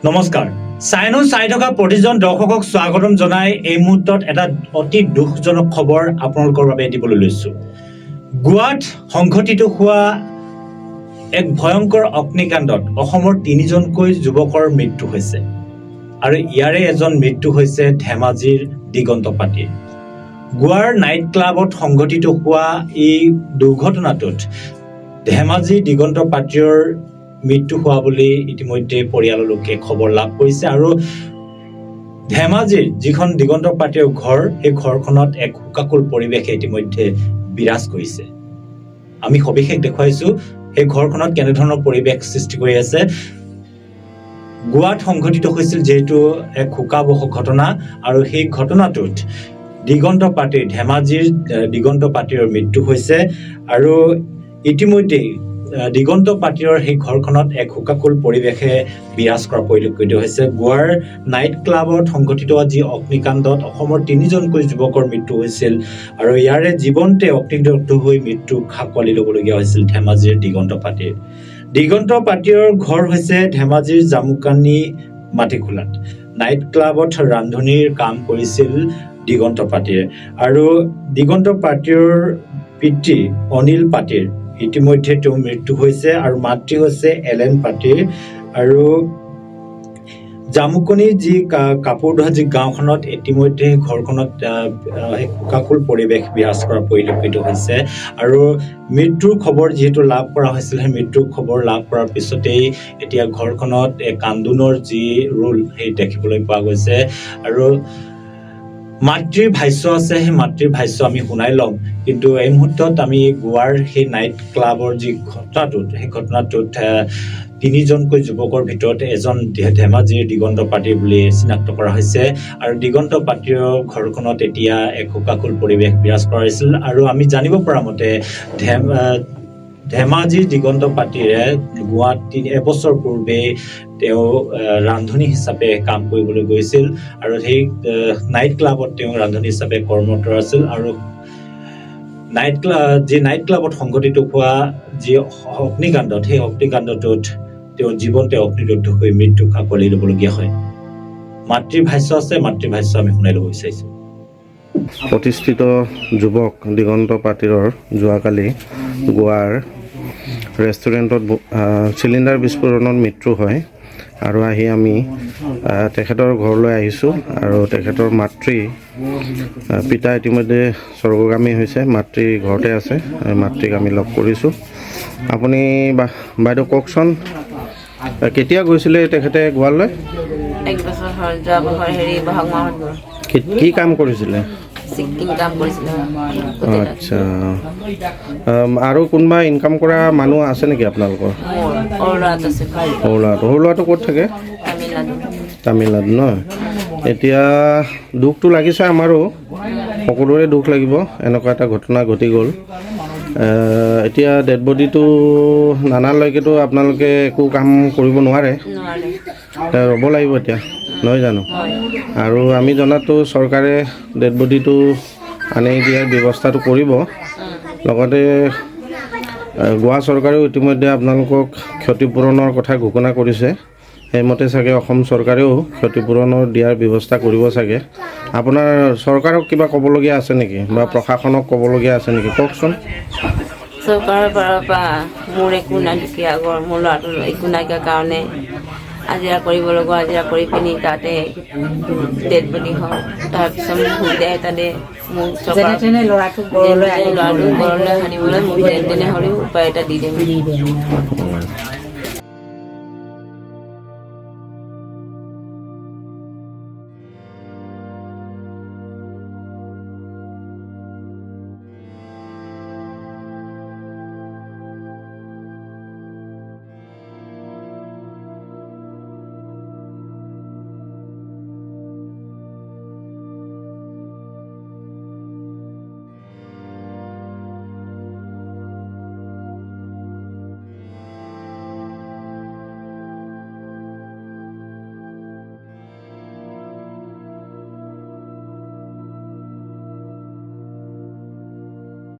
নমস্কাৰ চাইনো চাই থকা প্ৰতিজন দৰ্শকক স্বাগতম জনাই এই মুহূৰ্তত এটা অতি দুখজনক খবৰ আপোনালোকৰ বাবে দিবলৈ লৈছো গোৱাত সংঘটিত হোৱা এক ভয়ংকৰ অগ্নিকাণ্ডত অসমৰ ৩জনকৈ যুৱকৰ মৃত্যু হৈছে আৰু ইয়াৰে এজন মৃত্যু হৈছে ধেমাজিৰ দিগন্ত পাটিৰ গোৱাৰ নাইট ক্লাবত সংঘটিত হোৱা এই দুৰ্ঘটনাটোত ধেমাজি দিগন্ত পাটিৰ মৃত্যু হোৱা বুলি ইতিমধ্যে পৰিয়ালৰ লোকে খবৰ লাভ কৰিছে আৰু ধেমাজিৰ যিখন দিগন্ত পাটিৰ ঘৰ এই ঘৰখনত এক হুকাকুল পৰিৱেশে ইতিমধ্যে বিৰাজ কৰিছে আমি সবিশেষ দেখুৱাইছো এই ঘৰখনত কেনে ধৰণৰ পৰিৱেশ সৃষ্টি কৰি আছে গোৱাত সংঘটিত হৈছিল যেহেতু এক হুকাবহ ঘটনা আৰু সেই ঘটনাটোত দিগন্ত পাটিৰ ধেমাজিৰ দিগন্ত পাটিৰ মৃত্যু হৈছে আৰু ইতিমধ্যে দিগন্ত পাটিৰ সেই ঘৰখনত এক হুকাকুল পৰিৱেশে বিৰাজ কৰা পৰিলক্ষিত হৈছে গোৱাৰ নাইট ক্লাবত সংঘটিত যি অগ্নিকাণ্ডত অসমৰ ৩জনকৈ যুৱকৰ মৃত্যু হৈছিল আৰু ইয়াৰে জীৱনতে অগ্নিদগ্ধ হৈ মৃত্যু খাকৱালি ল'বলগীয়া হৈছিল ধেমাজিৰ দিগন্ত পাটিৰ ঘৰ হৈছে ধেমাজিৰ জামুকানি মাটিখোলাত নাইট ক্লাবত ৰান্ধনিৰ কাম কৰিছিল দিগন্ত পাটিৰ আৰু দিগন্ত পাটিৰ পিতৃ অনিল পাটিৰ ইতিমধ্যে তেওঁৰ মৃত্যু হৈছে আৰু মাতৃ হৈছে এলেন পাটিৰ আৰু জামুকনিৰ যি কাপোৰ ধোৱা যি গাঁওখনত ইতিমধ্যে ঘৰখনত হুকাকুল পৰিৱেশ বিৰাজ কৰা পৰিলক্ষিত হৈছে আৰু মৃত্যুৰ খবৰ যিহেতু লাভ কৰা হৈছিল সেই মৃত্যুৰ খবৰ লাভ কৰাৰ পিছতেই এতিয়া ঘৰখনত কান্দোনৰ যি ৰোল সেই দেখিবলৈ পোৱা গৈছে আৰু মাতৃৰ ভাষ্য আছে সেই মাতৃৰ ভাষ্য আমি শুনাই ল'ম কিন্তু এই মুহূৰ্তত আমি গোৱাৰ সেই নাইট ক্লাবৰ যি ঘটনাটোত সেই ঘটনাটোত ৩জনকৈ যুৱকৰ ভিতৰত এজন ধেমাজিৰ দিগন্ত পাটিৰ বুলি চিনাক্ত কৰা হৈছে আৰু দিগন্ত পাটিৰ ঘৰখনত এতিয়া এক হুকাকুল পৰিৱেশ বিৰাজ কৰা হৈছিল আৰু আমি জানিব পৰা মতে ধেমাজিৰ দিগন্ত পাটিৰে গোৱাত ৩ বছৰ পূৰ্বে তেওঁ ৰান্ধনি হিচাপে কাম কৰিবলৈ গৈছিল আৰু সেই নাইট ক্লাবত তেওঁ ৰান্ধনি হিচাপে কৰ্মৰত আছিল আৰু নাইট ক্লাবত সংঘটিত হোৱা যি অগ্নিকাণ্ডত সেই অগ্নিকাণ্ডটোত তেওঁ জীৱনতে অগ্নিদগ্ধ হৈ মৃত্যু খাকৱালি ল'বলগীয়া হয় মাতৃৰ ভাষ্য আছে মাতৃৰ ভাষ্য আমি শুনাই ল'ব বিচাৰিছো প্ৰতিষ্ঠিত যুৱক দিগন্ত পাটিৰৰ যোৱাকালি গোৱাৰ ৰেষ্টুৰেণ্টত চিলিণ্ডাৰ বিস্ফোৰণত মৃত্যু হয় আৰু আহি আমি তেখেতৰ ঘৰলৈ আহিছোঁ আৰু তেখেতৰ পিতা ইতিমধ্যে স্বৰ্গগামী হৈছে মাতৃ ঘৰতে আছে মাতৃক আমি লগ কৰিছোঁ আপুনি বাইদেউ কওকচোন কেতিয়া গৈছিলে তেখেতে গোৱালৈ 1 বছৰ হ'ল যোৱা বছৰ বহাগ মাহত কি কাম কৰিছিলে আচ্ছা আৰু কোনোবা ইনকাম কৰা মানুহ আছে নেকি আপোনালোকৰ সৰু ল'ৰাটো ক'ত থাকে তামিলনাডু ন এতিয়া দুখটো লাগিছে আমাৰো সকলোৰে দুখ লাগিব এনেকুৱা এটা ঘটনা ঘটি গ'ল এতিয়া ডেড বডিটো নানালৈকেতো আপোনালোকে একো কাম কৰিব নোৱাৰে ৰ'ব লাগিব এতিয়া নহয় জানো আৰু আমি জনাতো চৰকাৰে ডেড বডিটো আনি দিয়াৰ ব্যৱস্থাটো কৰিব লগতে গোৱা চৰকাৰেও ইতিমধ্যে আপোনালোকক ক্ষতিপূৰণৰ কথা ঘোষণা কৰিছে সেইমতে চাগে অসম চৰকাৰেও ক্ষতিপূৰণৰ দিয়াৰ ব্যৱস্থা কৰিব চাগে আপোনাৰ চৰকাৰক কিবা ক'বলগীয়া আছে নেকি বা প্ৰশাসনক ক'বলগীয়া আছে নেকি কওকচোন চৰকাৰৰ পৰা মোৰ একো নাই দুখীয়া ঘৰ মোৰ ল'ৰাটোৰ একো নাইকিয়া কাৰণে হাজিৰা কৰিব লগা হাজিৰা কৰি পিনি তাতে ডেড বডি হয় তাৰপিছত মোক সুবিধা এটা দে মোক ল'ৰাটোক ঘৰলৈ আনিবলৈ মোক যেনে তেনে হ'লেও উপায় এটা দি দিম